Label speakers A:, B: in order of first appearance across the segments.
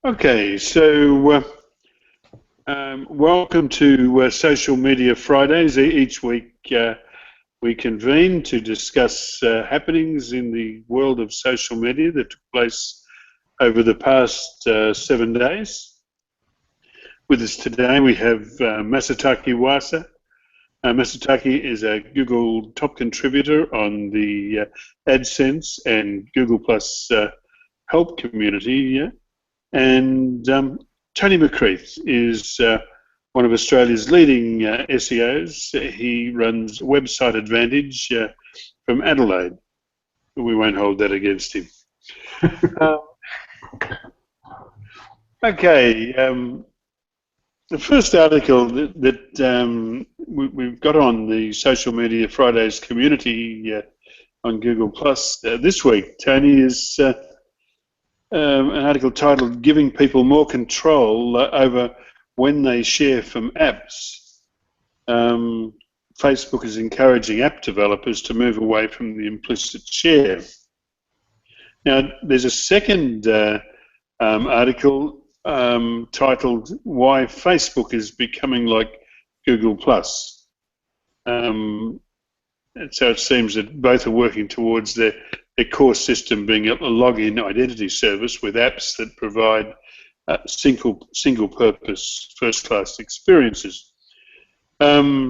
A: Okay, so welcome to Social Media Fridays. Each week we convene to discuss happenings in the world of social media that took place over the past 7 days. With us today we have Masataki Wasa. Masataki is a Google top contributor on the AdSense and Google Plus help community. Yeah? And Tony McCreath is one of Australia's leading SEOs. He runs Website Advantage from Adelaide. We won't hold that against him. Okay, the first article that we've got on the Social Media Fridays community on Google Plus this week, Tony, is an article titled "Giving People More Control Over When They Share from Apps." Facebook is encouraging app developers to move away from the implicit share. Now, there's a second article titled "Why Facebook is Becoming Like Google Plus." And so it seems that both are working towards their core system being a login identity service with apps that provide single-purpose, first-class experiences. I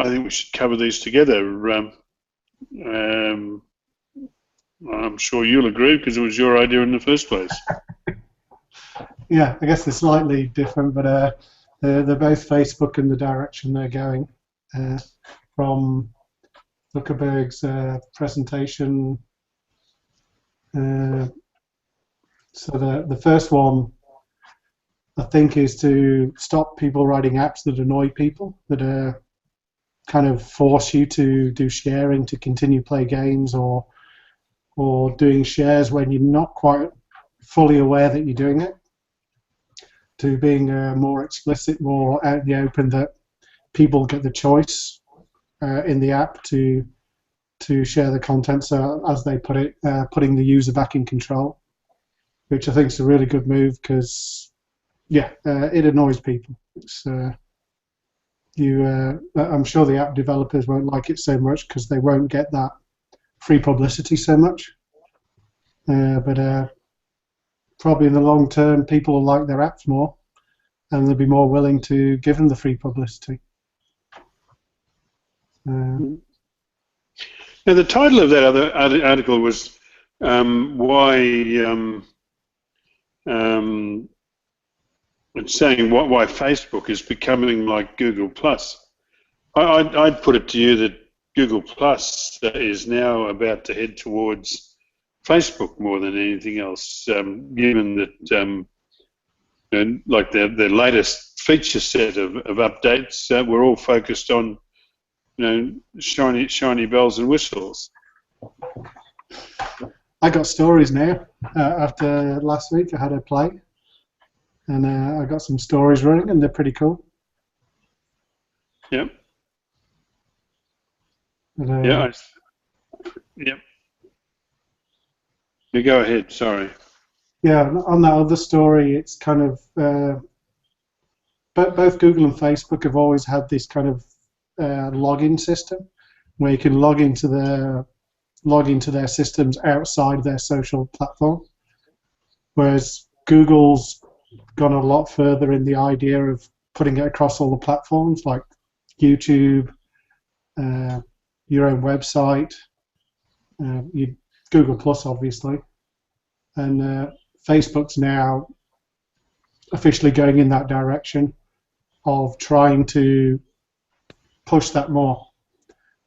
A: think we should cover these together. I'm sure you'll agree because it was your idea in the first place.
B: Yeah, I guess they're slightly different, but they're both Facebook and the direction they're going. From Zuckerberg's presentation. So the first one, I think, is to stop people writing apps that annoy people, that kind of force you to do sharing, to continue play games, or doing shares when you're not quite fully aware that you're doing it, to being more explicit, more out in the open, that people get the choice in the app to share the content, so as they put it, putting the user back in control, which I think is a really good move because, yeah, it annoys people. It's I'm sure the app developers won't like it so much because they won't get that free publicity so much, but probably in the long term people will like their apps more and they'll be more willing to give them the free publicity.
A: Now, the title of that other article was why it's saying why Facebook is becoming like Google Plus. I'd put it to you that Google Plus is now about to head towards Facebook more than anything else, given that like their latest feature set of updates were all focused on shiny bells and whistles.
B: I got stories now. After last week, I had a play, and I got some stories running, and they're pretty cool.
A: Yep.
B: And,
A: yeah. Yep. You go ahead. Sorry.
B: Yeah. On that other story, it's kind of both Google and Facebook have always had this kind of login system where you can log into their systems outside their social platform, whereas Google's gone a lot further in the idea of putting it across all the platforms like YouTube, your own website, Google Plus obviously, and Facebook's now officially going in that direction of trying to push that more,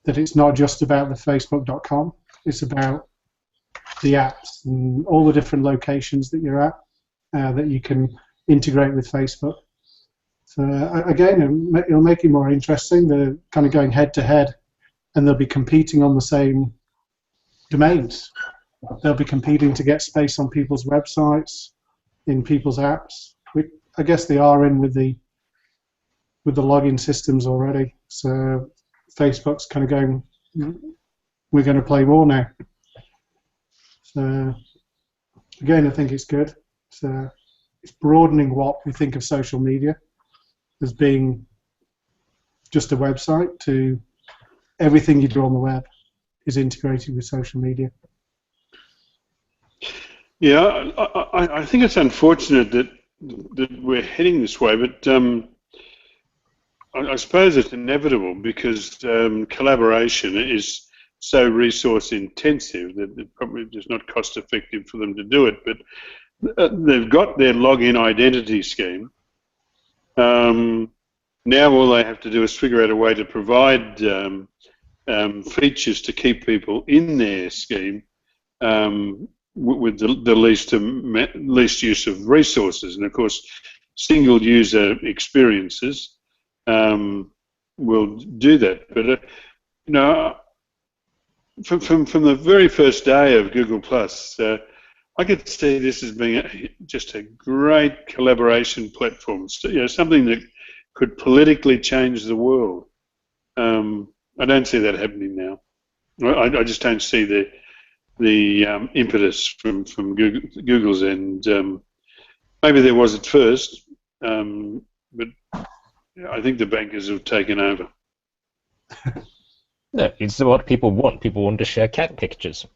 B: that it's not just about the Facebook.com, it's about the apps and all the different locations that you're at that you can integrate with Facebook. So again, it'll make it more interesting. They're kind of going head to head, and they'll be competing on the same domains. They'll be competing to get space on people's websites, in people's apps, which I guess they are in with the login systems already. So Facebook's kind of going, we're going to play more now. So again, I think it's good. So it's broadening what we think of social media as being just a website to everything you do on the web is integrated with social media.
A: Yeah, I think it's unfortunate that we're heading this way, but I suppose it's inevitable because collaboration is so resource intensive that it probably is not cost effective for them to do it. But they've got their login identity scheme. Now all they have to do is figure out a way to provide features to keep people in their scheme with the least use of resources. And of course, single user experiences will do that. But you know, from the very first day of Google Plus, I could see this as being just a great collaboration platform. So, you know, something that could politically change the world. I don't see that happening now. I just don't see the impetus from Google's end. Maybe there was at first, but I think the bankers have taken over.
C: No, it's what people want. People want to share cat pictures.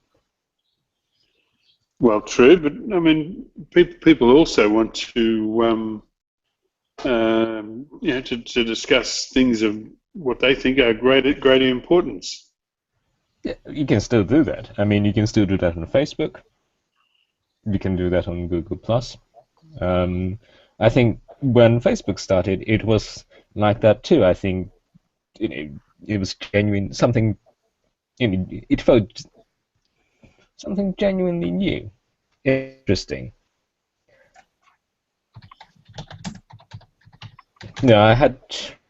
A: Well, true, but I mean, people also want to, you know, to discuss things of what they think are greater importance.
C: Yeah, you can still do that. I mean, you can still do that on Facebook. You can do that on Google Plus. I think when Facebook started, it was like that too. I think it was genuine, something. It felt something genuinely new, interesting. No, I had.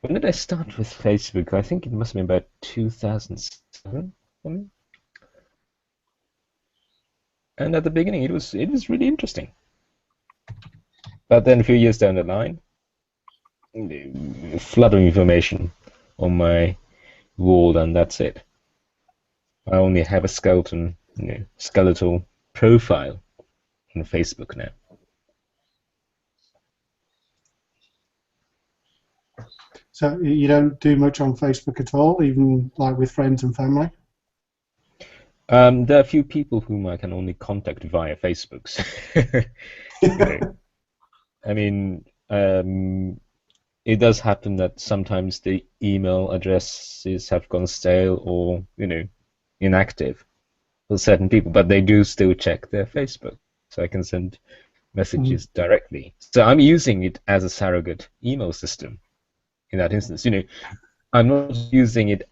C: When did I start with Facebook? I think it must have been about 2007. And at the beginning, it was really interesting. But then a few years down the line, a flood of information on my wall, and that's it. I only have a skeletal profile on Facebook now.
B: So you don't do much on Facebook at all, even like with friends and family?
C: There are a few people whom I can only contact via Facebook. I mean, it does happen that sometimes the email addresses have gone stale or, inactive for certain people, but they do still check their Facebook, so I can send messages directly. So I'm using it as a surrogate email system in that instance. I'm not using it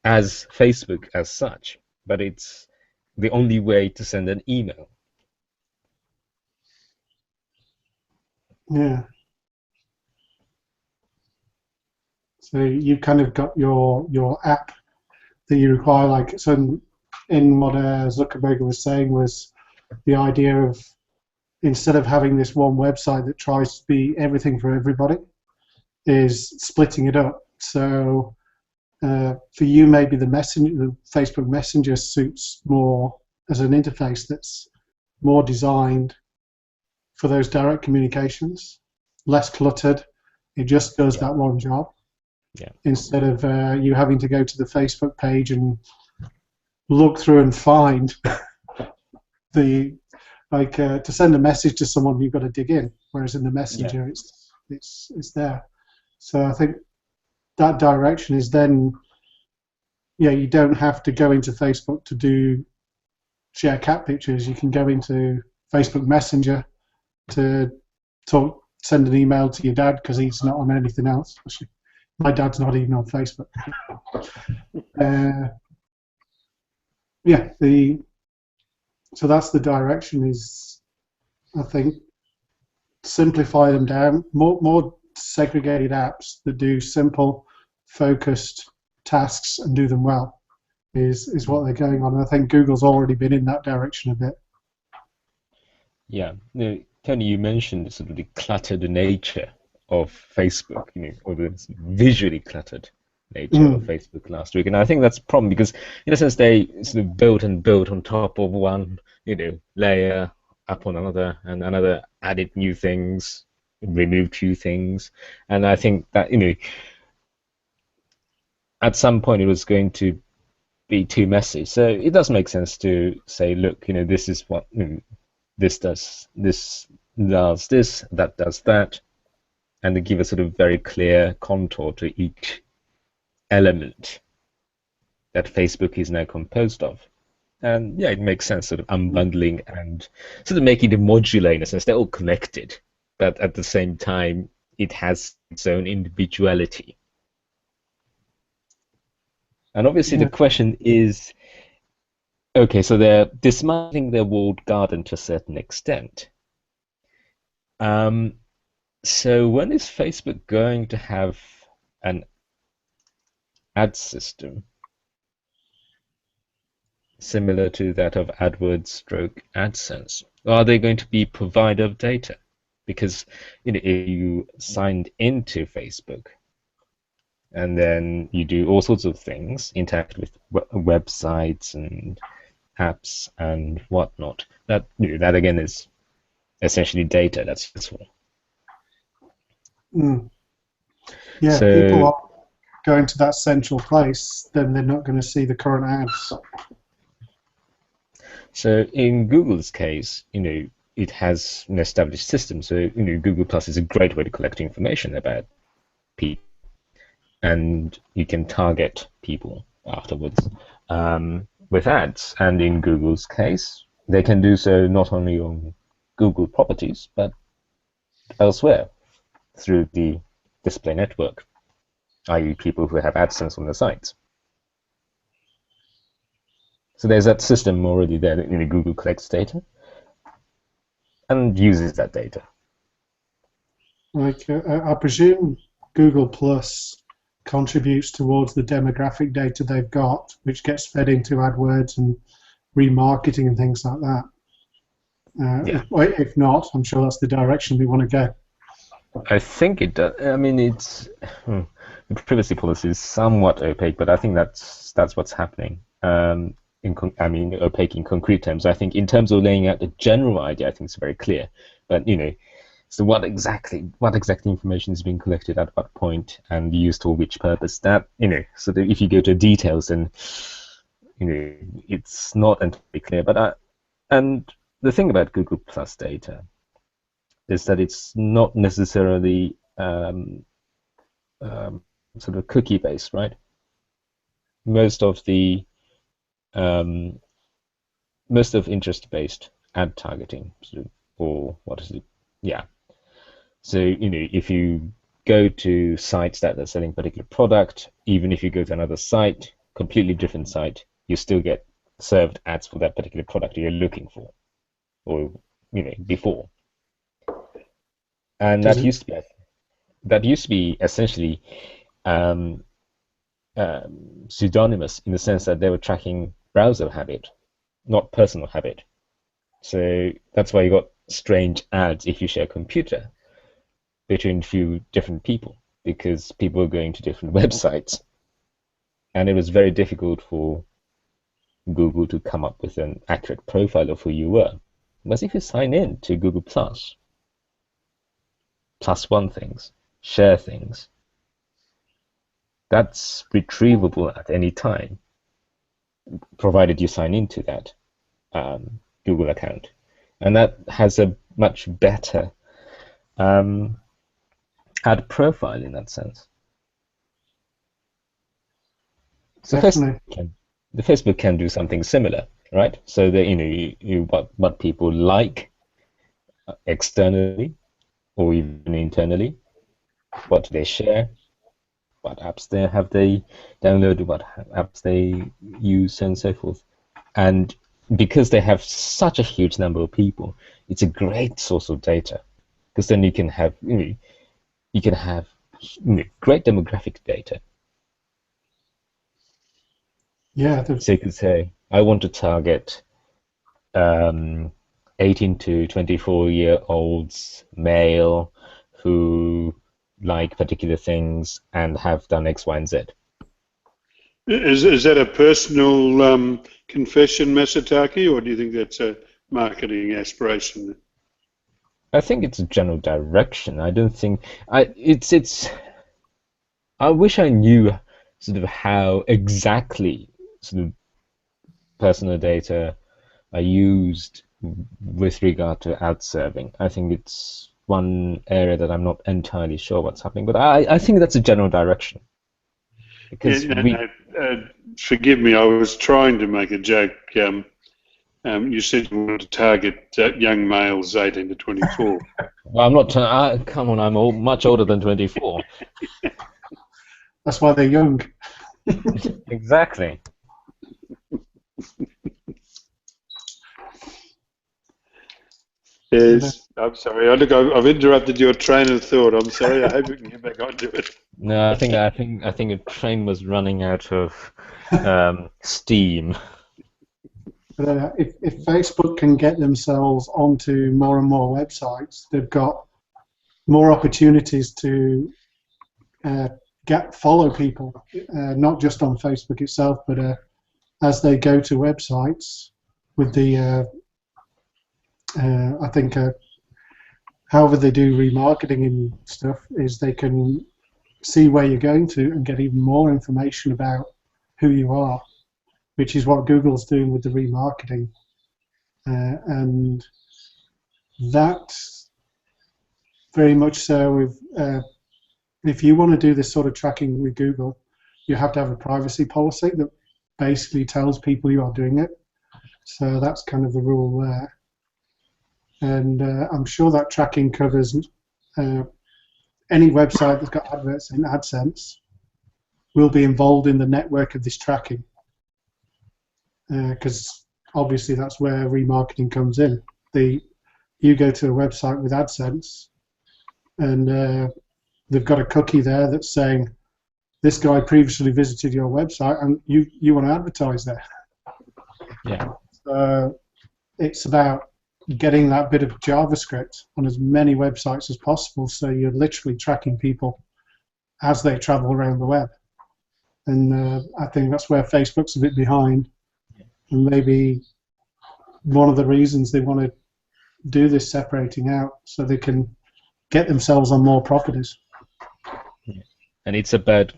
C: as Facebook as such, but it's the only way to send an email.
B: Yeah. So you've kind of got your app that you require, like, so in what Zuckerberg was saying was the idea of, instead of having this one website that tries to be everything for everybody, is splitting it up. So for you, maybe the Facebook Messenger suits more as an interface that's more designed for those direct communications, less cluttered. It just does that one job.
C: Yeah.
B: Instead of you having to go to the Facebook page and look through and find to send a message to someone, you've got to dig in. Whereas in the Messenger, it's there. So I think that direction is then, you don't have to go into Facebook to share cat pictures. You can go into Facebook Messenger to send an email to your dad because he's not on anything else. My dad's not even on Facebook. So that's the direction, is, I think, simplify them down, more segregated apps that do simple, focused tasks and do them well is what they're going on. And I think Google's already been in that direction a bit.
C: Yeah. Tony, you mentioned sort of the cluttered nature of Facebook, or the visually cluttered nature of Facebook last week, and I think that's a problem because, in a sense, they sort of built on top of one, layer upon another, and another added new things, removed few things, and I think that at some point it was going to be too messy. So it does make sense to say, look, this is what this does, this that does that, and to give a sort of very clear contour to each element that Facebook is now composed of. And yeah, it makes sense, sort of unbundling and sort of making it modular in a sense. They're all connected, but at the same time, it has its own individuality. And obviously the question is, okay, so they're dismantling their walled garden to a certain extent. So when is Facebook going to have an ad system similar to that of AdWords / AdSense? Or are they going to be provider of data? Because if you signed into Facebook and then you do all sorts of things, interact with websites and apps and whatnot, that again is essentially data that's useful.
B: Yeah,
C: So,
B: people are going to that central place, then they're not going to see the current ads.
C: So in Google's case, it has an established system. So Google Plus is a great way to collect information about people, and you can target people afterwards with ads. And in Google's case, they can do so not only on Google properties but elsewhere through the display network, i.e., people who have AdSense on their sites. So there's that system already there that Google collects data and uses that data.
B: Like, I presume Google Plus contributes towards the demographic data they've got, which gets fed into AdWords and remarketing and things like that. If not, I'm sure that's the direction we want to go.
C: I think it does. I mean, the privacy policy is somewhat opaque, but I think that's what's happening. Opaque in concrete terms. I think in terms of laying out the general idea, I think it's very clear. But so what exactly information is being collected at what point and used for which purpose? That so that if you go to details, then it's not entirely clear. But and the thing about Google Plus data is that it's not necessarily sort of cookie based, right? Most of interest based ad targeting, or what is it? Yeah. So if you go to sites that are selling a particular product, even if you go to another site, completely different site, you still get served ads for that particular product you're looking for, or before. And that used to be essentially pseudonymous in the sense that they were tracking browser habit, not personal habit. So that's why you got strange ads if you share a computer between few different people, because people were going to different websites, and it was very difficult for Google to come up with an accurate profile of who you were. Whereas if you sign in to Google Plus one things, share things, that's retrievable at any time, provided you sign into that Google account. And that has a much better ad profile in that sense. So Facebook can do something similar, right? So that what people like externally or even internally, what they share, what apps have they downloaded, what apps they use, and so forth. And because they have such a huge number of people, it's a great source of data, because then you can have great demographic data.
B: Yeah.
C: So you could say, I want to target 18 to 24-year-olds male who like particular things and have done X, Y, and Z.
A: Is that a personal confession, Masataki, or do you think that's a marketing aspiration.
C: I think it's a general direction. I don't think it's. I wish I knew sort of how exactly sort of personal data are used with regard to ad serving. I think it's one area that I'm not entirely sure what's happening, but I think that's a general direction. Because
A: forgive me, I was trying to make a joke. You said you wanted to target young males 18 to 24.
C: Well, I'm not. Come on, I'm much older than 24.
B: That's why they're young.
C: Exactly.
A: Yes, I'm sorry. I've interrupted your train of thought. I'm sorry. I hope we can get back onto it.
C: No, I think a train was running out of steam.
B: But if Facebook can get themselves onto more and more websites, they've got more opportunities to follow people, not just on Facebook itself, but as they go to websites with the, I think, however they do remarketing and stuff, is they can see where you're going to and get even more information about who you are, which is what Google's doing with the remarketing. And that very much so, if you want to do this sort of tracking with Google, you have to have a privacy policy that basically tells people you are doing it. So that's kind of the rule there. And I'm sure that tracking covers any website that's got adverts in AdSense will be involved in the network of this tracking. Because obviously that's where remarketing comes in. You go to a website with AdSense, and they've got a cookie there that's saying, this guy previously visited your website, and you want to advertise there.
C: Yeah.
B: So it's about getting that bit of JavaScript on as many websites as possible, so you're literally tracking people as they travel around the web. And I think that's where Facebook's a bit behind. And maybe one of the reasons they want to do this separating out so they can get themselves on more properties.
C: Yeah. And it's about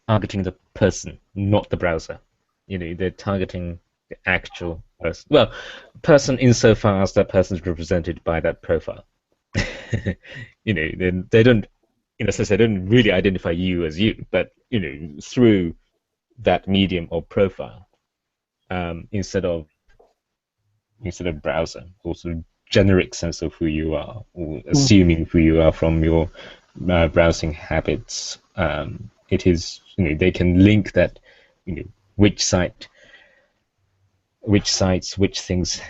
C: targeting the person, not the browser. You know, they're targeting the actual person. Well, person insofar as that person is represented by that profile. You know, they don't, in a sense, they don't really identify you as you, but you know, through that medium or profile. Instead of browser, also generic sense of who you are, or assuming who you are from your browsing habits. It is, you know, they can link that, you know, which sites, which things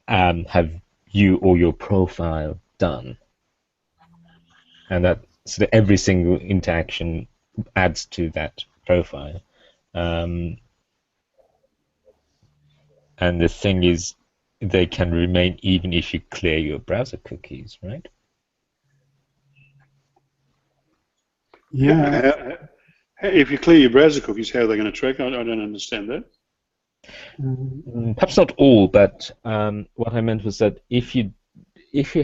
C: have you or your profile done, and that so that every single interaction adds to that profile. And the thing is, they can remain even if you clear your browser cookies, right?
B: Yeah.
A: If you clear your browser cookies, how are they going to track? I don't understand that.
C: Perhaps not all, but what I meant was that if you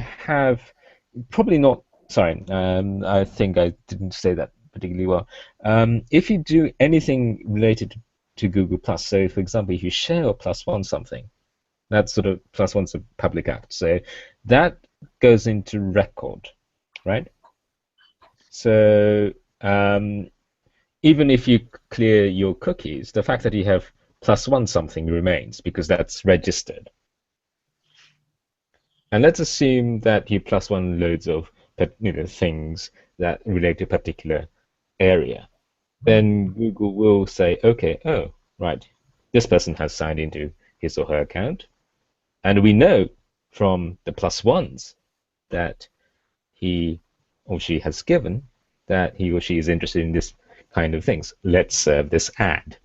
C: have, probably not. Sorry, I think I didn't say that particularly well. If you do anything related to Google Plus, so for example, if you share or +1 something, that's sort of +1's a public act, so that goes into record, right? So even if you clear your cookies, the fact that you have +1 something remains because that's registered. And let's assume that you +1 loads of things that relate to a particular area. Then Google will say, okay, oh, right, this person has signed into his or her account, and we know from the +1s that he or she has given that he or she is interested in this kind of things. Let's serve this ad.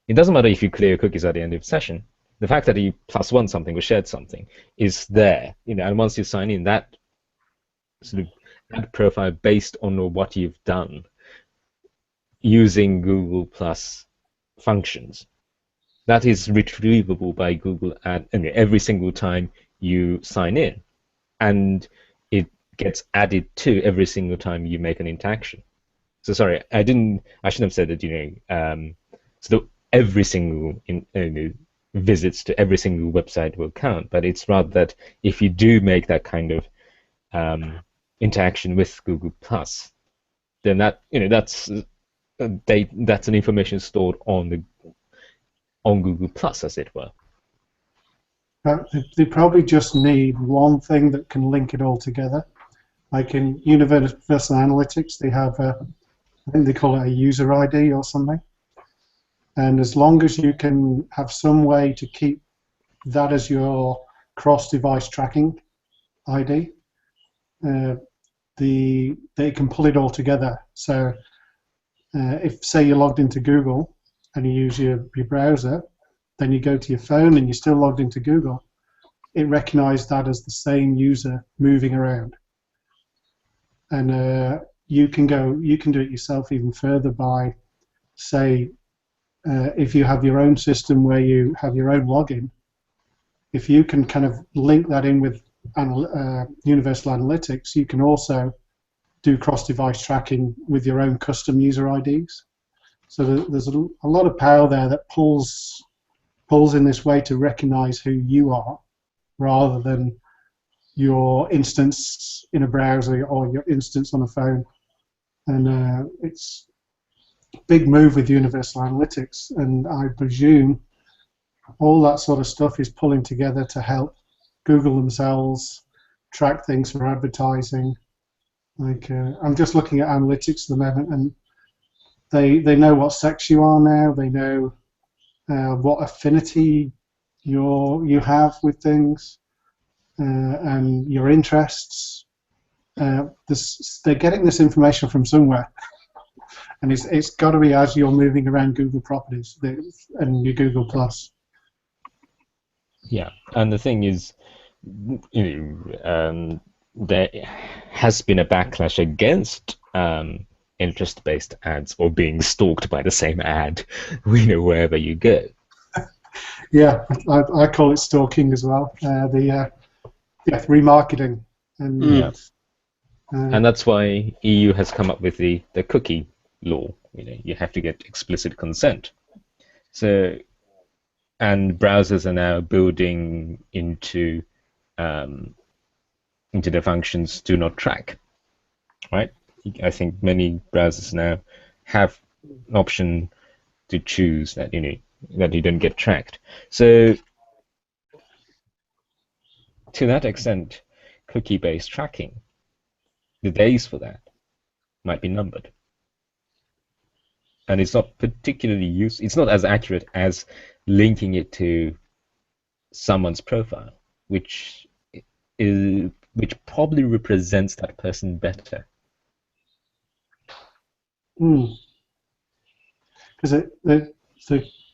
C: It doesn't matter if you clear cookies at the end of the session. The fact that you +1 something or shared something is there, you know, and once you sign in, that sort of ad profile based on what you've done using Google Plus functions that is retrievable by Google every single time you sign in, and it gets added to every single time you make an interaction. So sorry, I shouldn't have said that. So every single visits to every single website will count, but it's rather that if you do make that kind of interaction with Google Plus, then that's an information stored on Google Plus, as it were.
B: They probably just need one thing that can link it all together. Like in Universal Analytics, they have I think they call it a user ID or something. And as long as you can have some way to keep that as your cross-device tracking ID, they can pull it all together. So if, say, you're logged into Google and you use your browser, then you go to your phone and you're still logged into Google, it recognizes that as the same user moving around. And you can do it yourself even further by, say, if you have your own system where you have your own login, if you can kind of link that in with Universal Analytics, you can also do cross-device tracking with your own custom user IDs. So there's a lot of power there that pulls in this way to recognize who you are, rather than your instance in a browser or your instance on a phone. And it's a big move with Universal Analytics, and I presume all that sort of stuff is pulling together to help Google themselves track things for advertising. Like I'm just looking at analytics at the moment, and they know what sex you are now. They know what affinity you have with things, and your interests. They're getting this information from somewhere, and it's got to be as you're moving around Google properties and your Google Plus.
C: Yeah, and the thing is, there has been a backlash against interest-based ads or being stalked by the same ad, wherever you go.
B: Yeah, I call it stalking as well. Remarketing.
C: And that's why EU has come up with the cookie law. You have to get explicit consent. So, and browsers are now building into the functions do not track. Right? I think many browsers now have an option to choose that that you don't get tracked. So, to that extent, cookie-based tracking, the days for that might be numbered. And it's not particularly useful. It's not as accurate as linking it to someone's profile, which probably represents that person better.
B: Because the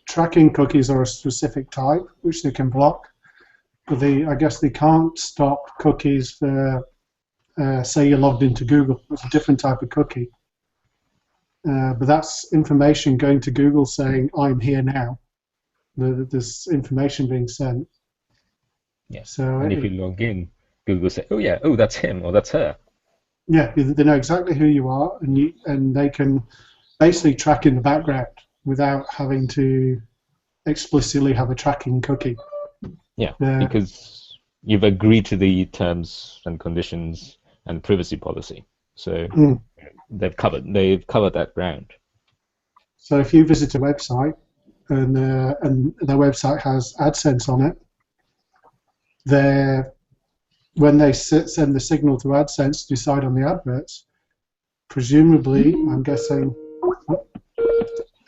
B: tracking cookies are a specific type which they can block, but I guess they can't stop cookies for, say, you're logged into Google. It's a different type of cookie. But that's information going to Google saying, I'm here now. There's information being sent.
C: Yeah. So and if you log in, Google say, oh yeah, that's him or that's her.
B: Yeah, they know exactly who you are, and they can basically track in the background without having to explicitly have a tracking cookie.
C: Yeah, because you've agreed to the terms and conditions and privacy policy. So they've covered that ground.
B: So if you visit a website and their website has AdSense on it, when they send the signal to AdSense to decide on the adverts, presumably, I'm guessing,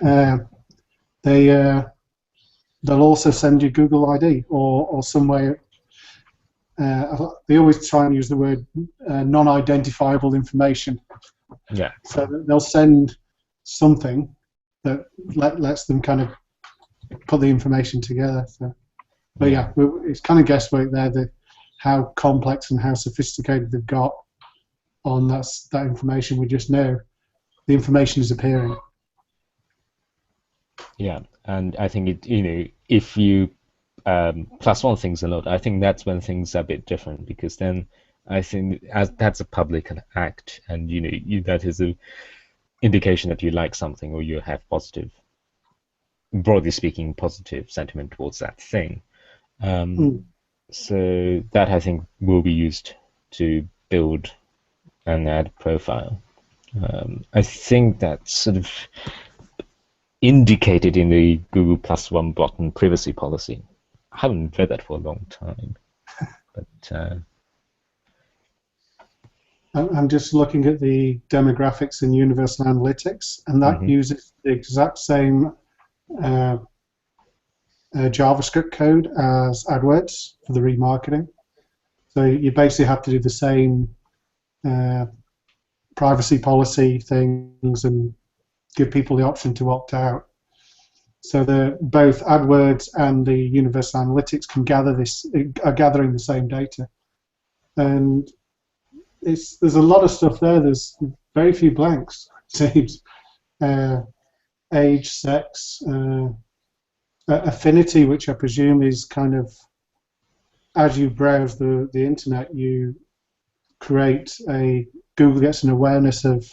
B: they'll also send you Google ID or some way. They always try and use the word non-identifiable information.
C: Yeah.
B: So they'll send something that lets them kind of put the information together. So, but yeah, it's kind of guesswork there. How complex and how sophisticated they've got on that information. We just know the information is appearing.
C: Yeah, And I think if you +1 things a lot, I think that's when things are a bit different, because then I think that's a public act, and that is a indication that you like something, or you have positive, broadly speaking, positive sentiment towards that thing. So that, I think, will be used to build an ad profile. I think that's sort of indicated in the Google +1 button privacy policy. I haven't read that for a long time, but
B: I'm just looking at the demographics in Universal Analytics, and that uses the exact same JavaScript code as AdWords for the remarketing. So you basically have to do the same privacy policy things and give people the option to opt out. So both AdWords and the Universal Analytics are gathering the same data. And there's a lot of stuff there. There's very few blanks, it seems. Age, sex, affinity, which I presume is kind of, as you browse the internet, you create Google gets an awareness of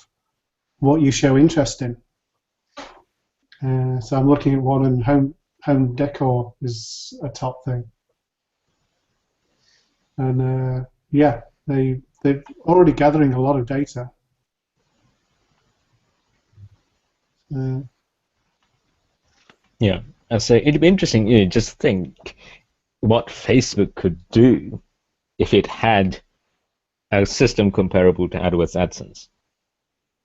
B: what you show interest in. So I'm looking at one, and home decor is a top thing. And yeah, they're already gathering a lot of data.
C: Yeah, and so it'd be interesting, just think what Facebook could do if it had a system comparable to AdWords AdSense,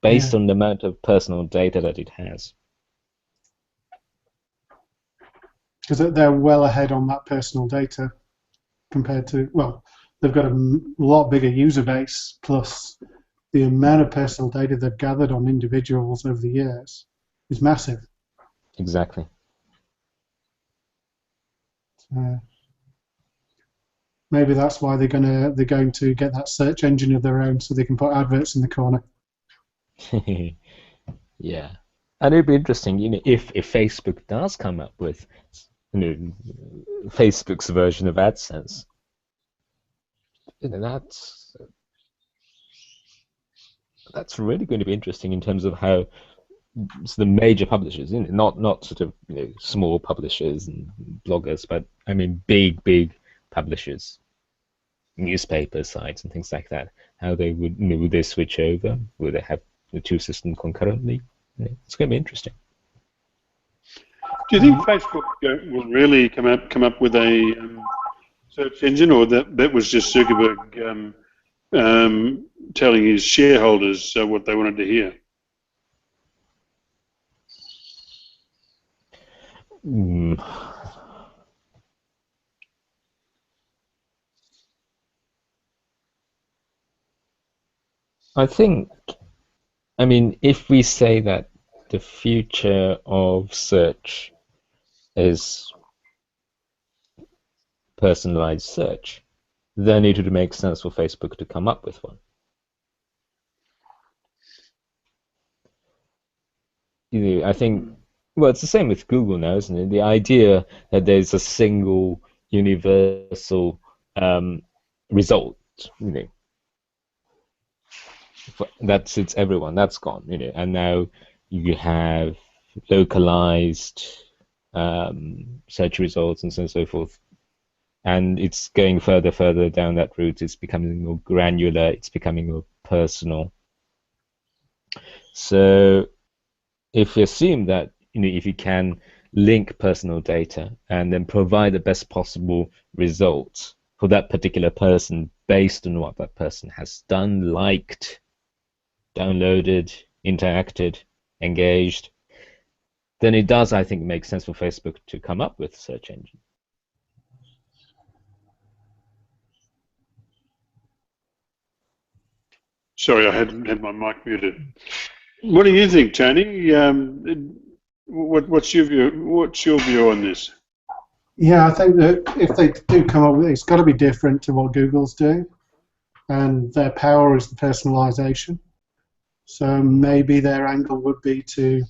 C: based on the amount of personal data that it has.
B: Because they're well ahead on that personal data compared to, well, they've got a lot bigger user base, plus the amount of personal data they've gathered on individuals over the years is massive.
C: Exactly.
B: Maybe that's why they're going to get that search engine of their own, so they can put adverts in the corner.
C: Yeah, and it'd be interesting, if Facebook does come up with, Facebook's version of AdSense. That's really going to be interesting in terms of how the major publishers, not sort of small publishers and bloggers, but I mean big publishers, newspaper sites and things like that, how they would they switch over? Would they have the two systems concurrently? It's going to be interesting.
A: Do you think Facebook will really come up with a search engine, or that was just Zuckerberg telling his shareholders what they wanted to hear?
C: I think, if we say that the future of search is personalized search, then it would make sense for Facebook to come up with one. I think, well, it's the same with Google now, isn't it? The idea that there's a single universal result, that suits everyone, that's gone, and now you have localized search results and so on and so forth. And it's going further down that route. It's becoming more granular. It's becoming more personal. So if we assume that, if you can link personal data and then provide the best possible results for that particular person based on what that person has done, liked, downloaded, interacted, engaged, then it does, I think, make sense for Facebook to come up with a search engine.
A: Sorry, I had my mic muted. What do you think, Tony? What's your view? What's your view on this?
B: Yeah, I think that if they do come up with it, it's got to be different to what Google's doing, and their power is the personalization. So maybe their angle would be to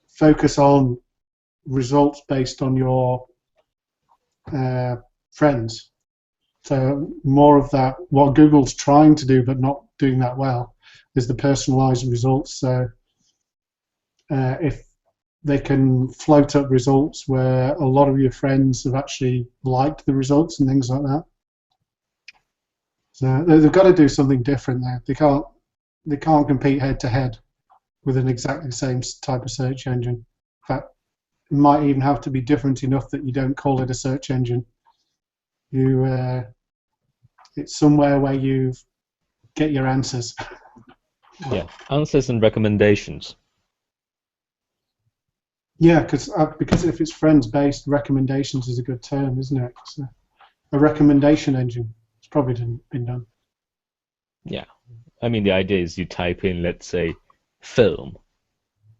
B: focus on results based on your friends. So more of that, what Google's trying to do but not doing that well, is the personalized results. So if they can float up results where a lot of your friends have actually liked the results and things like that. So they've got to do something different there. They can't compete head to head with an exactly the same type of search engine. In fact, it might even have to be different enough that you don't call it a search engine. It's somewhere where you get your answers.
C: Yeah, answers and recommendations.
B: Yeah, because if it's friends-based, recommendations is a good term, isn't it? So a recommendation engine. It's probably been done.
C: Yeah, I mean the idea is you type in, let's say, film,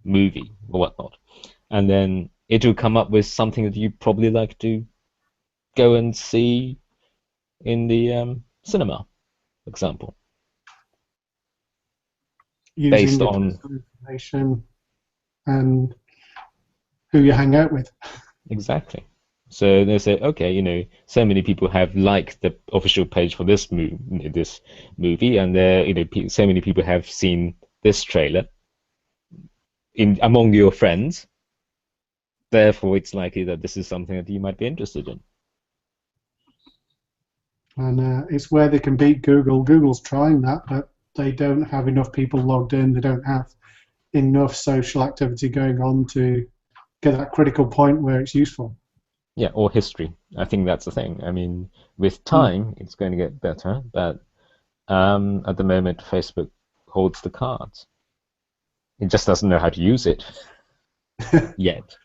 C: movie, or whatnot, and then it will come up with something that you probably like to go and see in the cinema, for example.
B: Using
C: Based
B: your
C: on
B: personal information and who you hang out with.
C: exactly. So they say, okay, so many people have liked the official page for this movie, and so many people have seen this trailer among your friends. Therefore, it's likely that this is something that you might be interested in.
B: And it's where they can beat Google. Google's trying that, but they don't have enough people logged in. They don't have enough social activity going on to get that critical point where it's useful.
C: Yeah, or history. I think that's the thing. I mean, with time, it's going to get better, but at the moment, Facebook holds the cards. It just doesn't know how to use it yet.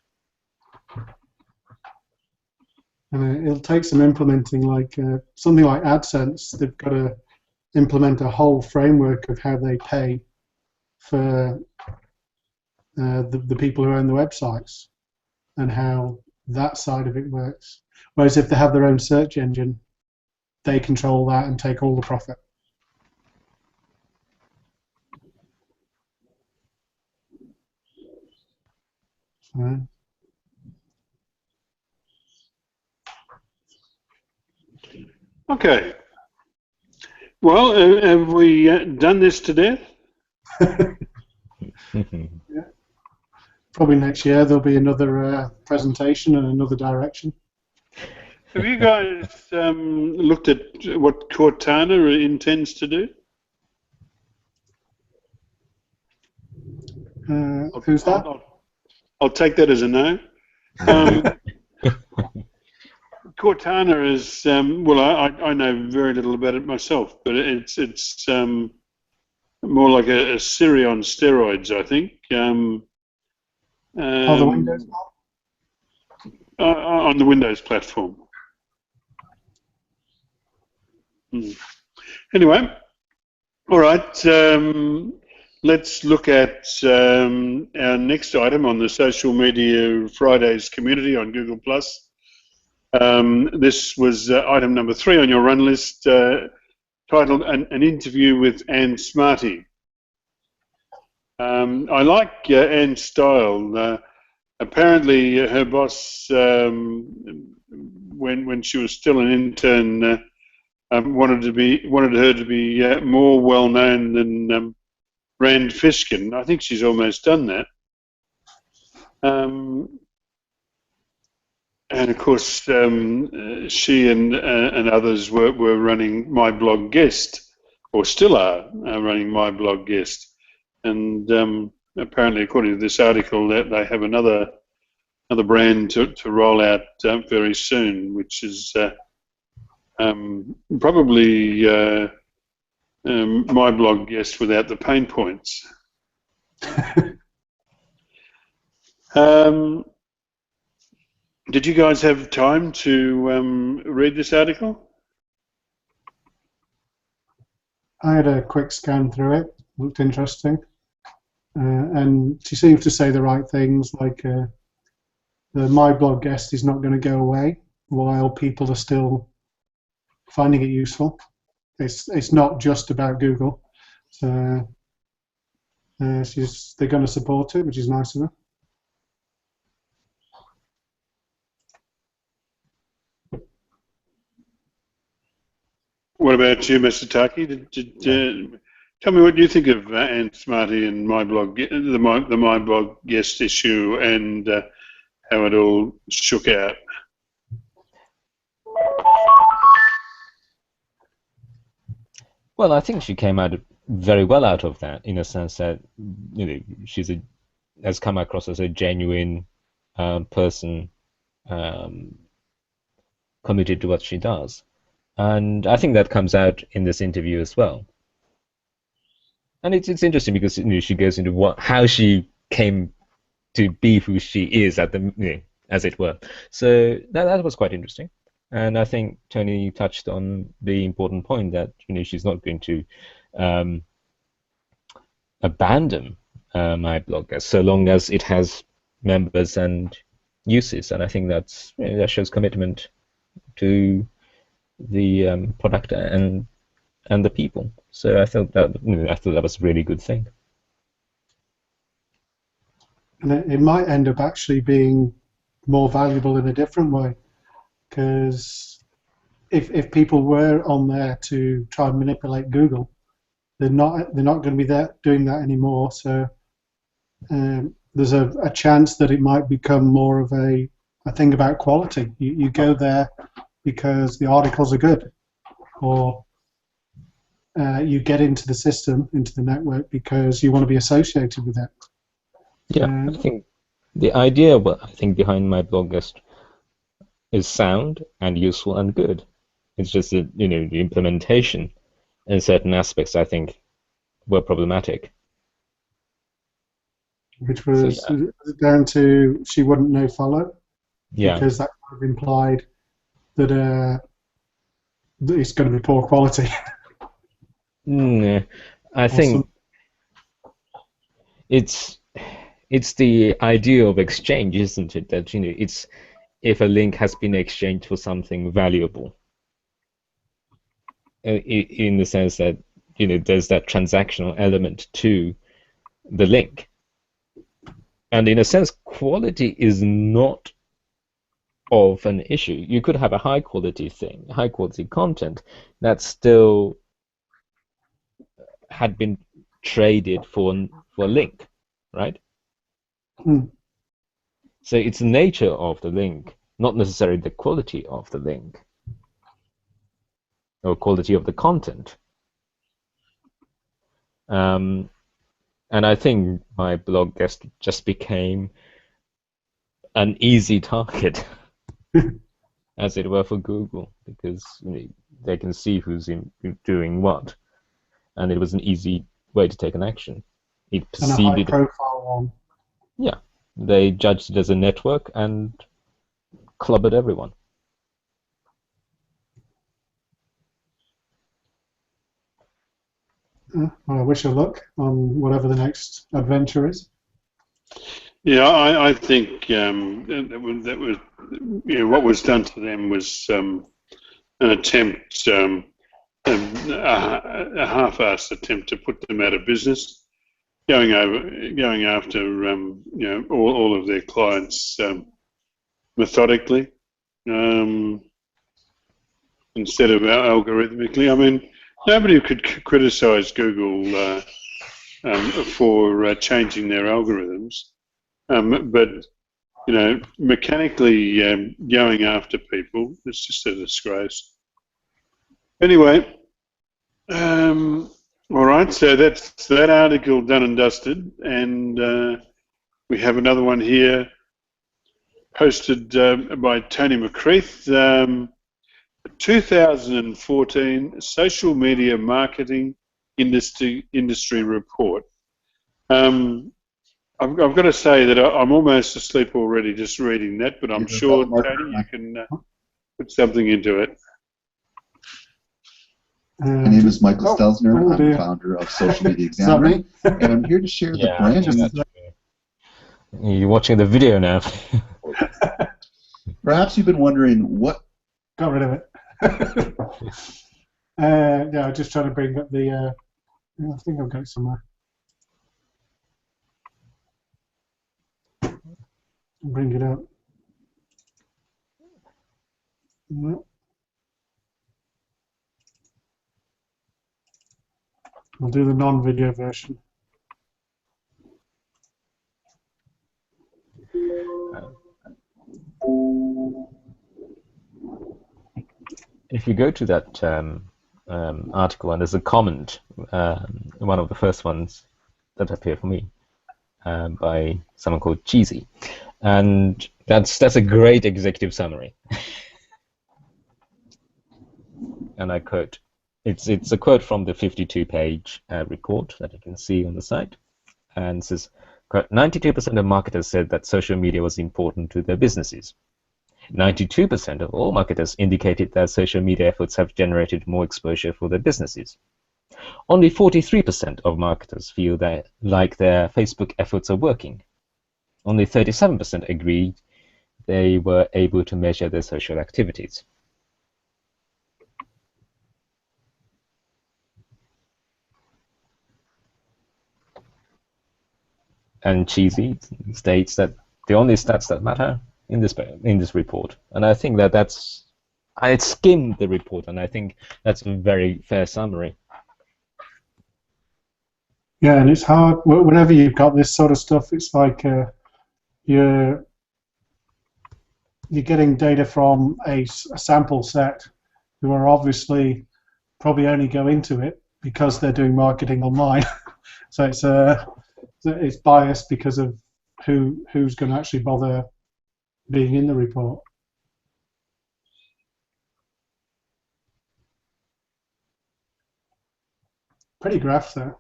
B: And it'll take some implementing, like something like AdSense. They've got to implement a whole framework of how they pay for the people who own the websites and how that side of it works. Whereas if they have their own search engine, they control that and take all the profit. So,
A: Okay. Well, have we done this to death?
B: yeah. Probably next year there'll be another presentation and another direction.
A: Have you guys looked at what Cortana intends to do?
B: Who's that?
A: I'll take that as a no. Cortana is well, I know very little about it myself, but it's more like a Siri on steroids, I think.
B: The Windows one?
A: On the Windows platform. Anyway, all right. Let's look at our next item on the Social Media Fridays community on Google+. This was item number 3 on your run list, titled an interview with Anne Smarty. I like Anne's style. Apparently, her boss, when she was still an intern, wanted her to be more well known than Rand Fishkin. I think she's almost done that. And of course, she and others were running My Blog Guest, or still are running My Blog Guest. And apparently, according to this article, that they have another brand to roll out very soon, which is probably My Blog Guest without the pain points. Did you guys have time to read this article?
B: I had a quick scan through it. Looked interesting. And she seems to say the right things, like the My Blog Guest is not going to go away while people are still finding it useful. It's not just about Google. So they're going to support it, which is nice of her.
A: What about you, Mr. Taki? Tell me what you think of Anne Smarty and the My Blog guest issue and how it all shook out.
C: Well, I think she came out very well out of that, in a sense that has come across as a genuine person, committed to what she does, and I think that comes out in this interview as well. And it's interesting because she goes into how she came to be who she is as it were. So that was quite interesting. And I think Tony touched on the important point that she's not going to abandon my blog so long as it has members and uses. And I think that shows commitment to the product and the people. So I thought that was a really good thing.
B: And it might end up actually being more valuable in a different way. Because if people were on there to try and manipulate Google, they're not going to be doing that anymore. So there's a chance that it might become more of a thing about quality. You go there because the articles are good, or you get into the system, into the network, because you want to be associated with it.
C: Yeah, I think the idea behind my blog is sound and useful and good. It's just that the implementation in certain aspects I think were problematic.
B: Which was down to she wouldn't no-follow.
C: Yeah.
B: Because that kind of implied that it's going to be poor quality.
C: I think it's the idea of exchange, isn't it? That it's if a link has been exchanged for something valuable, in the sense that there's that transactional element to the link, and in a sense, quality is not of an issue. You could have a high quality thing, high quality content that still had been traded for a link, right? So it's the nature of the link, not necessarily the quality of the link or quality of the content. And I think my blog guest just became an easy target, as it were, for Google, because they can see who's doing what, and it was an easy way to take an action. It perceived
B: and a high-profile one.
C: Yeah, they judged it as a network and clobbered everyone.
B: Well, I wish her luck on whatever the next adventure is.
A: Yeah, I think that was what was done to them was an attempt, a half-assed attempt to put them out of business, going after all of their clients methodically instead of algorithmically. I mean, nobody could criticize Google for changing their algorithms, but mechanically going after people, it's just a disgrace. Anyway, all right, so that's that article done and dusted, and we have another one here posted by Tony McCreath. 2014 Social Media Marketing Industry Report. I've got to say that I'm almost asleep already just reading that, but I'm sure, Tony, you can put something into it.
D: My name is Michael Stelzner. I'm the founder of Social Media Examiner, and I'm here to share the brand new...
C: You're watching the video now.
D: Perhaps you've been wondering what...
B: Got rid of it. Yeah, I'm just trying to bring up the... I think I've got it somewhere. Bring it up. No. We'll do the non-video version.
C: If you go to that article, and there's a comment, one of the first ones that appeared for me, by someone called Cheesy, and that's a great executive summary. And I quote, it's a quote from the 52-page report that you can see on the site, and it says, quote, 92% of marketers said that social media was important to their businesses. 92% of all marketers indicated that social media efforts have generated more exposure for their businesses. Only 43% of marketers feel that like their Facebook efforts are working. Only 37% agreed they were able to measure their social activities. And Cheesy states that the only stats that matter in this report, and I think I skimmed the report, and I think that's a very fair summary.
B: Yeah, and it's hard whenever you've got this sort of stuff. It's like you're getting data from a sample set who are obviously probably only go into it because they're doing marketing online. So it's biased because of who's going to actually bother being in the report. Pretty graph there.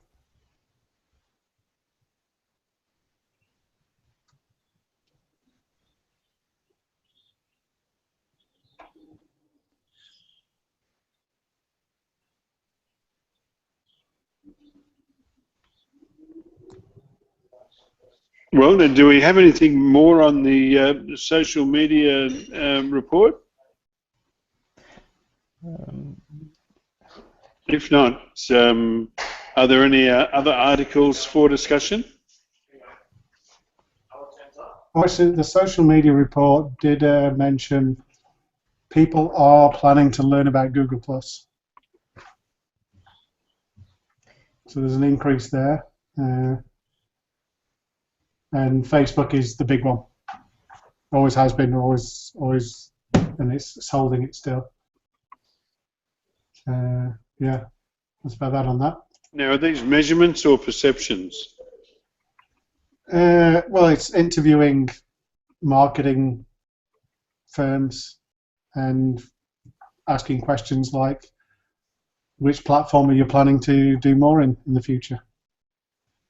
A: Well, then, do we have anything more on the social media report? If not, are there any other articles for discussion?
B: Actually, the social media report did mention people are planning to learn about Google+. So there's an increase there. And Facebook is the big one. Always has been, always, and it's holding it still. Yeah, that's about that on that.
A: Now, are these measurements or perceptions?
B: Well, it's interviewing marketing firms and asking questions like, which platform are you planning to do more in the future?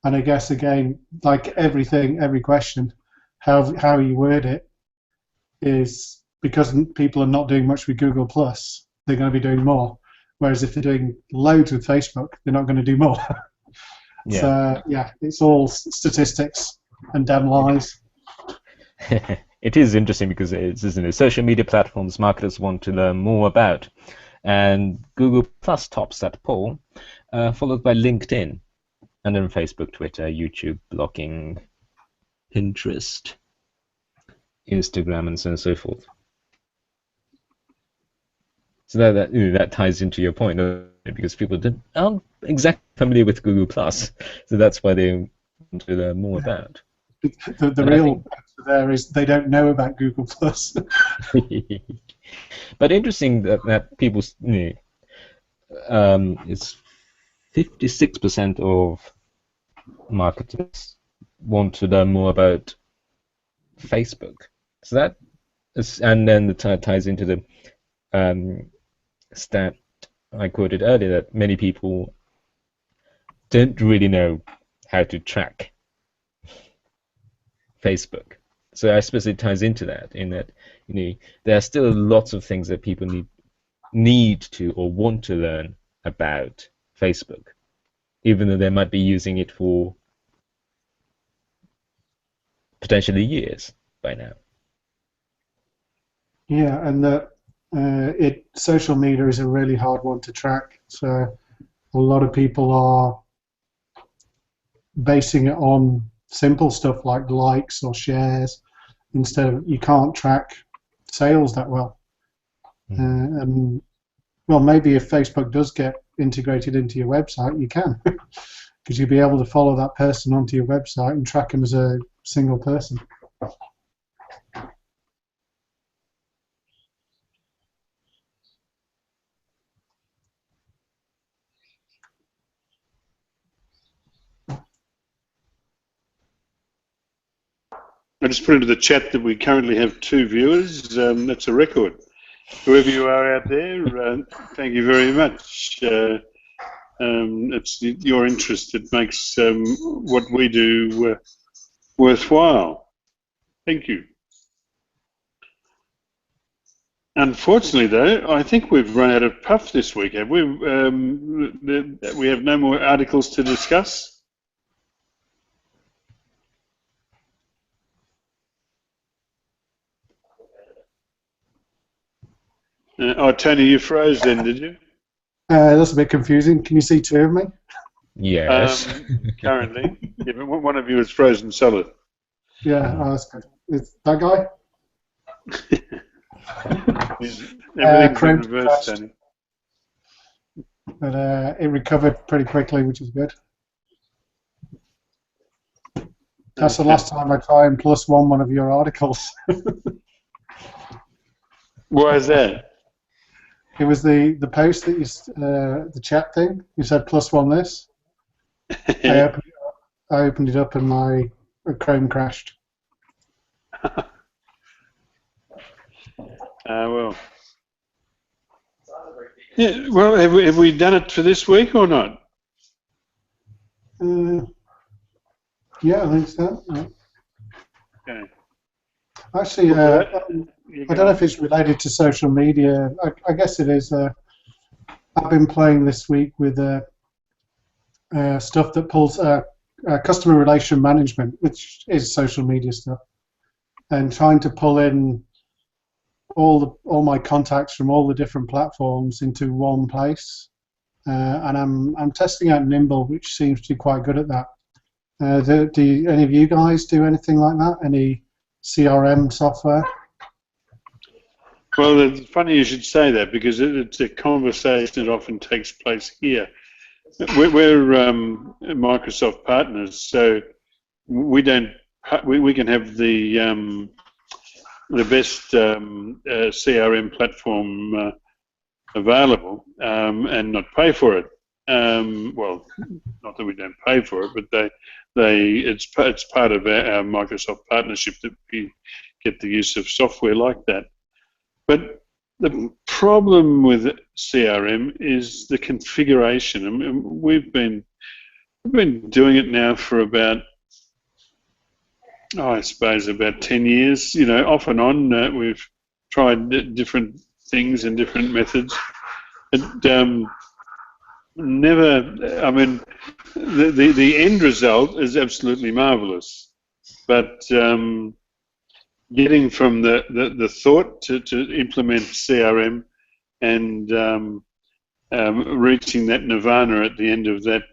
B: And I guess, again, like everything, every question, how you word it is because people are not doing much with Google+, they're going to be doing more. Whereas if they're doing loads with Facebook, they're not going to do more.
C: Yeah.
B: So, yeah, it's all statistics and damn lies.
C: It is interesting because it's social media platforms marketers want to learn more about. And Google+ tops that poll, followed by LinkedIn. And then Facebook, Twitter, YouTube, blogging, Pinterest, Instagram, and so on and so forth. So that ties into your point, because people aren't exactly familiar with Google+. So that's why they want to learn more about.
B: The real answer there is they don't know about Google+.
C: But interesting that people, it's 56% of marketers want to learn more about Facebook. So that is, and then it ties into the stat I quoted earlier that many people don't really know how to track Facebook. So I suppose it ties into that, in that there are still lots of things that people need to or want to learn about Facebook, even though they might be using it for potentially years by now.
B: Yeah, and social media is a really hard one to track. So a lot of people are basing it on simple stuff like likes or shares. Instead of, you can't track sales that well. And well, maybe if Facebook does get integrated into your website, you can, because you'll be able to follow that person onto your website and track them as a single person.
A: I just put into the chat that we currently have 2 viewers. That's a record. Whoever you are out there, thank you very much. It's your interest that makes what we do worthwhile. Thank you. Unfortunately, though, I think we've run out of puff this week, have we? We have no more articles to discuss. Oh, Tony, you froze then, did you?
B: That's a bit confusing. Can you see 2 of me?
C: Yes.
A: Currently. Yeah, but one of you is frozen solid.
B: Yeah, that's good. Is that guy?
A: Everything's in reverse, Tony.
B: But it recovered pretty quickly, which is good. That's the last time I try and +1 one of your articles.
A: Why is that?
B: It was the post that you, the chat thing. You said +1 this. I opened it up and my Chrome crashed.
A: Well. Yeah. Well, have we done it for this week or not?
B: Yeah, I think so. Yeah.
A: Okay.
B: Actually, I don't know if it's related to social media. I guess it is. I've been playing this week with stuff that pulls customer relation management, which is social media stuff, and trying to pull in all my contacts from all the different platforms into one place. And I'm testing out Nimble, which seems to be quite good at that. Do any of you guys do anything like that? Any CRM software?
A: Well, it's funny you should say that, because it's a conversation that often takes place here. We're Microsoft partners, so we don't. We can have the best CRM platform available and not pay for it. Well, not that we don't pay for it, but it's part of our Microsoft partnership that we get the use of software like that. But the problem with CRM is the configuration. I mean, we've been doing it now for about, I suppose, about 10 years. You know, off and on, we've tried different things and different methods. Never. I mean, the end result is absolutely marvelous, but getting from the thought to implement CRM and reaching that nirvana at the end of that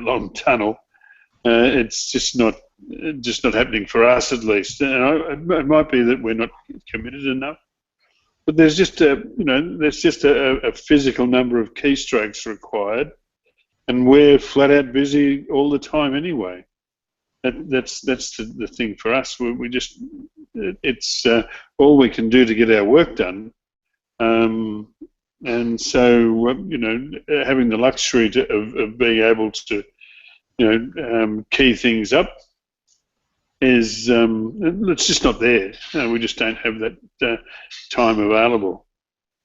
A: long tunnel, it's just not happening for us, at least. And it might be that we're not committed enough, but there's just a physical number of keystrokes required, and we're flat out busy all the time anyway. That's the thing for us. It's all we can do to get our work done, and so having the luxury of being able to key things up is it's just not there. We just don't have that time available.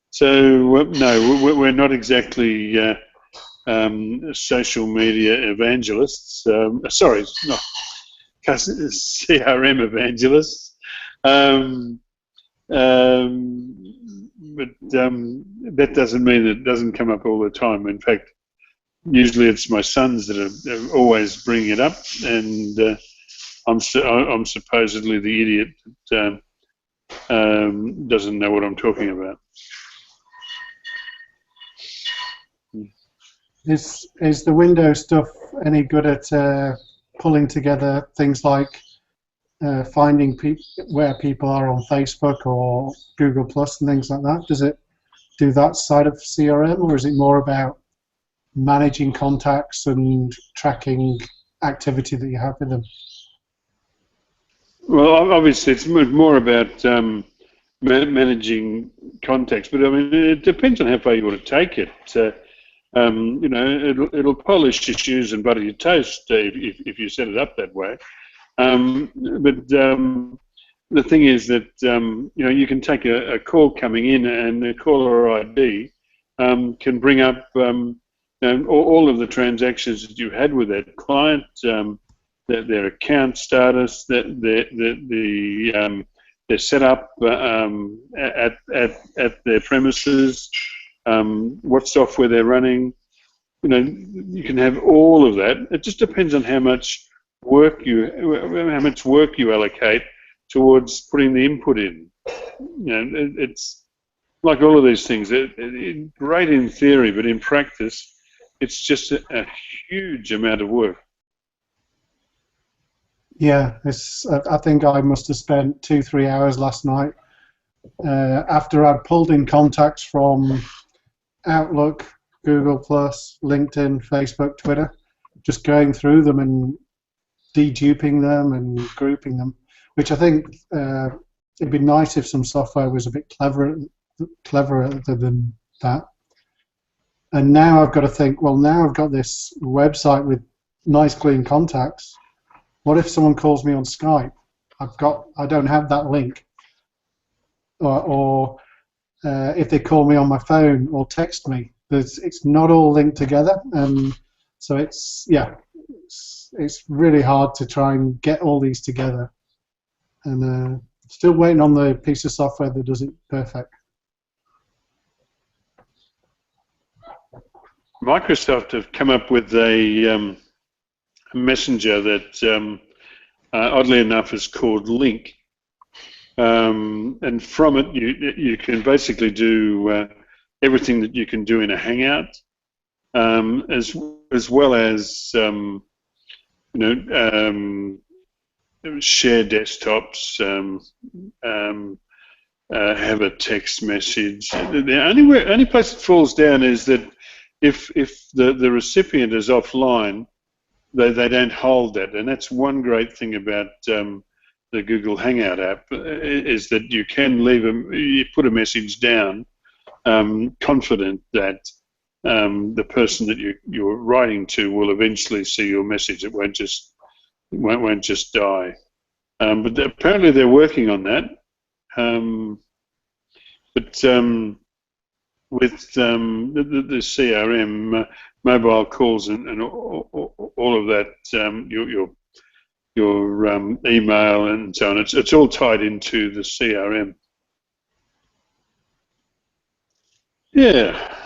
A: So no, we're not exactly social media evangelists. Sorry, not CRM evangelists. But that doesn't mean it doesn't come up all the time. In fact, usually it's my sons that are always bringing it up, and I'm supposedly the idiot that doesn't know what I'm talking about.
B: Is the Windows stuff any good at pulling together things like finding where people are on Facebook or Google Plus and things like that? Does it do that side of CRM, or is it more about managing contacts and tracking activity that you have with them?
A: Well, obviously, it's more about managing contacts, but I mean, it depends on how far you want to take it. You know, it'll polish your shoes and butter your toast if you set it up that way. But the thing is that you know, you can take a call coming in, and the caller ID can bring up all of the transactions that you had with that client, their account status, their setup at their premises, what software they're running. You know, you can have all of that. It just depends on how much work you allocate towards putting the input in. You know, it's like all of these things. Great in theory, but in practice, it's just a huge amount of work.
B: Yeah, I think I must have spent 2-3 hours last night after I'd pulled in contacts from Outlook, Google+, LinkedIn, Facebook, Twitter, just going through them and deduping them and grouping them, which I think it'd be nice if some software was a bit cleverer than that. And now I've got to think, well, now I've got this website with nice clean contacts. What if someone calls me on Skype? I don't have that link. Or if they call me on my phone or text me, it's not all linked together, and so it's really hard to try and get all these together. And still waiting on the piece of software that does it perfect.
A: Microsoft have come up with a messenger that, oddly enough, is called Link, and from it you can basically do everything that you can do in a Hangout, as well as share desktops, have a text message. The only place it falls down is that if the recipient is offline, they don't hold that, and that's one great thing about the Google Hangout app, is that you can you put a message down, confident that the person that you're writing to will eventually see your message. It won't just die. But apparently they're working on that. But with the CRM, mobile calls and all of that, your email and so on, it's all tied into the CRM. Yeah,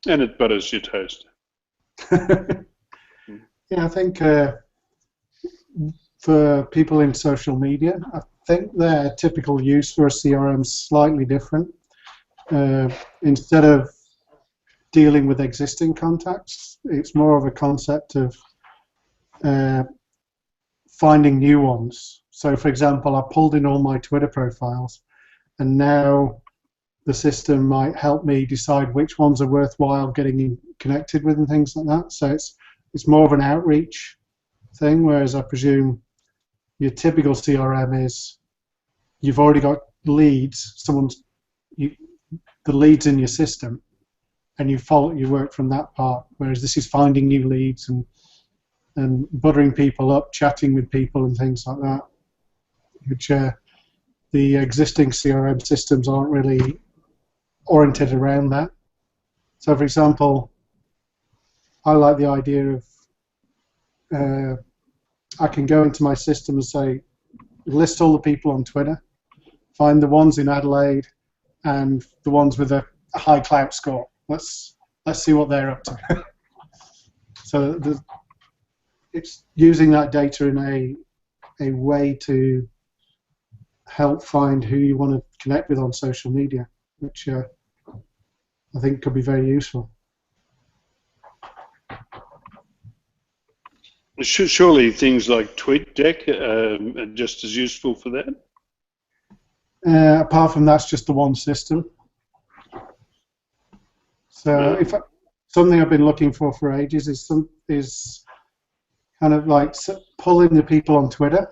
A: and it butters your toast.
B: Yeah, I think for people in social media, I think their typical use for a CRM is slightly different. Instead of dealing with existing contacts, it's more of a concept of finding new ones. So, for example, I pulled in all my Twitter profiles, and now the system might help me decide which ones are worthwhile getting connected with and things like that. So it's more of an outreach thing, whereas I presume your typical CRM is you've already got leads, the leads in your system, and you work from that part, whereas this is finding new leads and buttering people up, chatting with people and things like that, which the existing CRM systems aren't really oriented around that. So, for example, I like the idea of I can go into my system and say, list all the people on Twitter, find the ones in Adelaide and the ones with a high clout score. Let's see what they're up to. So it's using that data in a way to help find who you want to connect with on social media, which I think could be very useful.
A: Surely things like TweetDeck are just as useful for that?
B: Apart from that's just the one system. So something I've been looking for ages is kind of like pulling the people on Twitter,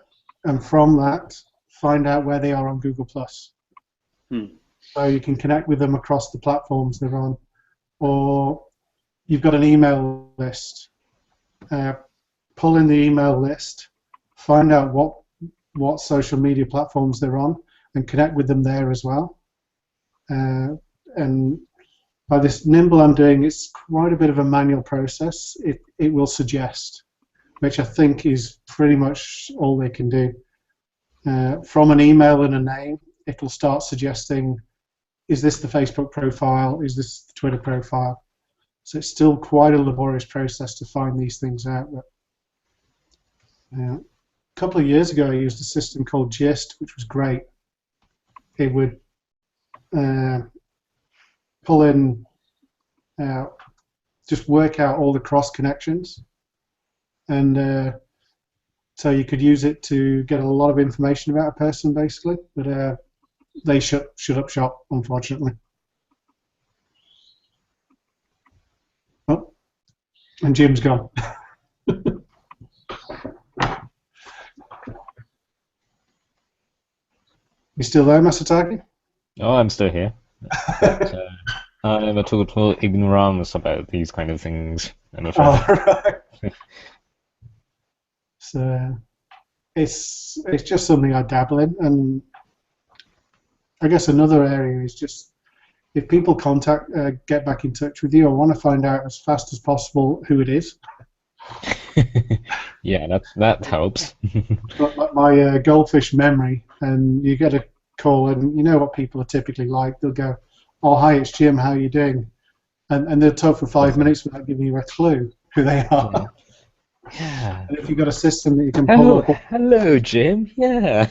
B: and from that find out where they are on Google Plus. So you can connect with them across the platforms they're on, or you've got an email list. Pull in the email list, find out what social media platforms they're on, and connect with them there as well. And by this Nimble I'm doing, it's quite a bit of a manual process. It will suggest, which I think is pretty much all they can do. From an email and a name, it'll start suggesting, is this the Facebook profile? Is this the Twitter profile? So it's still quite a laborious process to find these things out. But, a couple of years ago, I used a system called Gist, which was great. It would pull in, just work out all the cross connections, and so you could use it to get a lot of information about a person, basically. But they shut up shop, unfortunately. Oh, and Jim's gone. You still there, Masataki?
C: Oh, I'm still here. But, I am a total ignorance about these kind of things, I'm afraid.
B: Oh, right. So it's just something I dabble in, and I guess another area is just if people get back in touch with you, I want to find out as fast as possible who it is.
C: Yeah, that helps.
B: Like my goldfish memory, and you get a call, and you know what people are typically like. They'll go, "Oh, hi, it's Jim. How are you doing?" And they'll talk for 5 minutes without giving you a clue who they are.
C: Yeah.
B: And if you've got a system that you can pull up.
C: Hello, Jim. Yeah.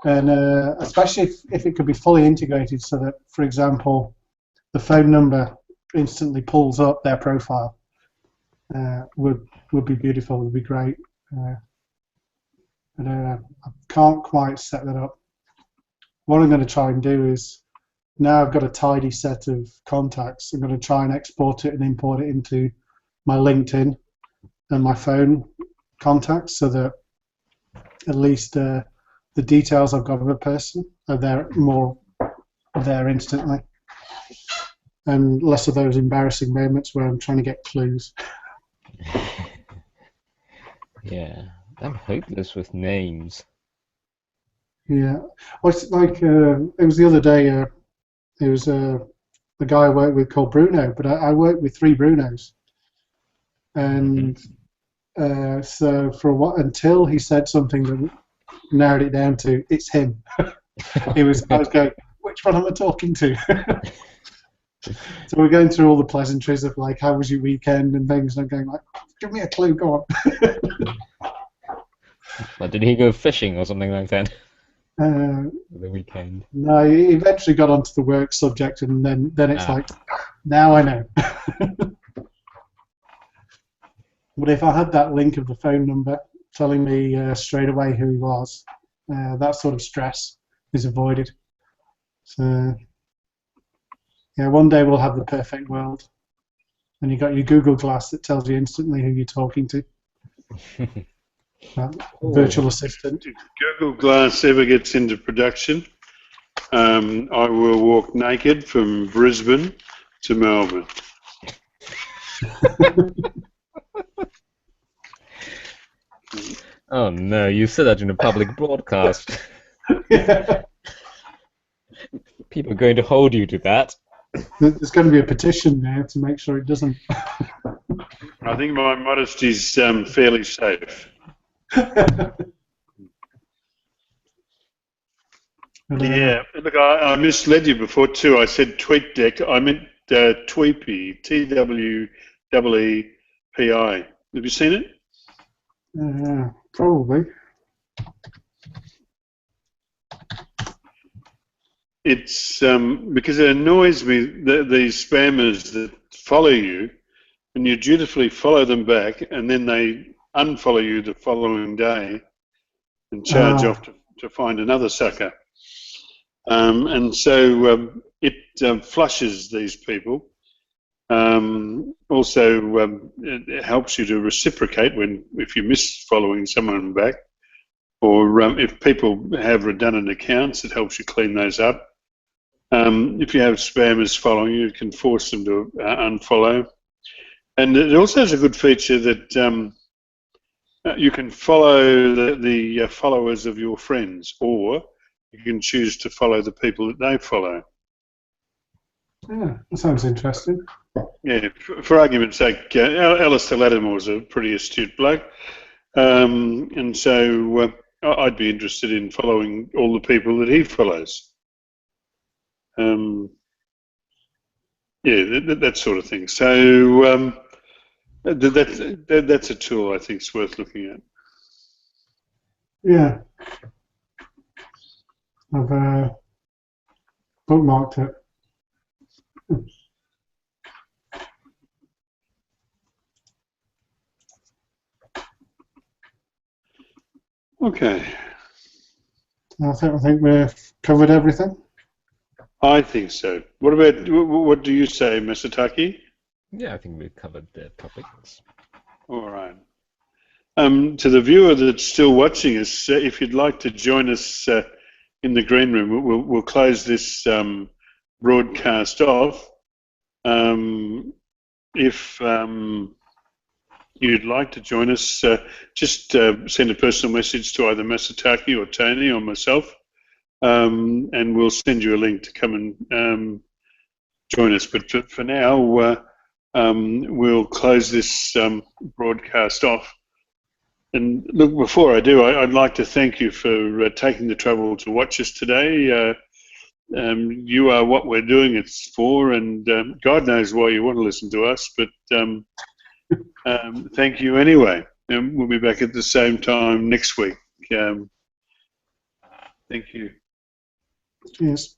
B: And especially if it could be fully integrated, so that, for example, the phone number instantly pulls up their profile, would be beautiful. Would be great. But I can't quite set that up. What I'm going to try and do is, now I've got a tidy set of contacts, I'm going to try and export it and import it into my LinkedIn and my phone contacts, so that at least the details I've got of a person are there instantly, and less of those embarrassing moments where I'm trying to get clues.
C: Yeah, I'm hopeless with names.
B: Yeah, well, it's like it was the other day. It was a guy I worked with called Bruno, but I worked with 3 Brunos, and so for a while, until he said something that narrowed it down to it's him. I was going, which one am I talking to? So we're going through all the pleasantries of like, how was your weekend and things, and I'm going like, give me a clue, go on.
C: But did he go fishing or something like that? The weekend.
B: No, he eventually got onto the work subject, and then it's like, now I know. But if I had that link of the phone number telling me straight away who he was, that sort of stress is avoided. So, yeah, one day we'll have the perfect world, and you got your Google Glass that tells you instantly who you're talking to. Virtual assistant.
A: If Google Glass ever gets into production, I will walk naked from Brisbane to Melbourne.
C: Oh no, you said that in a public broadcast.
B: Yeah.
C: People are going to hold you to that.
B: There's going to be a petition now to make sure it doesn't.
A: I think my modesty's fairly safe. Yeah, look, I misled you before too. I said TweetDeck. I meant Tweepy, Tweepi. Have you seen it?
B: Probably.
A: It's because it annoys me that these spammers that follow you, and you dutifully follow them back, and then they unfollow you the following day and charge off to find another sucker. And so it flushes these people. Also, it helps you to reciprocate if you miss following someone back, or if people have redundant accounts, it helps you clean those up. If you have spammers following you, it can force them to unfollow. And it also has a good feature that you can follow the followers of your friends, or you can choose to follow the people that they follow.
B: Yeah, that sounds interesting.
A: Yeah, for argument's sake, Alistair Lattimore was a pretty astute bloke, and so I'd be interested in following all the people that he follows. Yeah, that sort of thing. So that's a tool I think is worth looking at.
B: Yeah, I've bookmarked it.
A: Okay.
B: I think we've covered everything.
A: I think so. What do you say, Masataki?
C: Yeah, I think we've covered the topics.
A: All right. To the viewer that's still watching us, if you'd like to join us in the green room, we'll close this broadcast off. If you'd like to join us, just send a personal message to either Masataki or Tony or myself, and we'll send you a link to come and join us. But for now, we'll close this broadcast off. And look, before I do, I'd like to thank you for taking the trouble to watch us today. You are what we're doing it for, and God knows why you want to listen to us, but thank you anyway. And we'll be back at the same time next week. Thank you.
B: Cheers.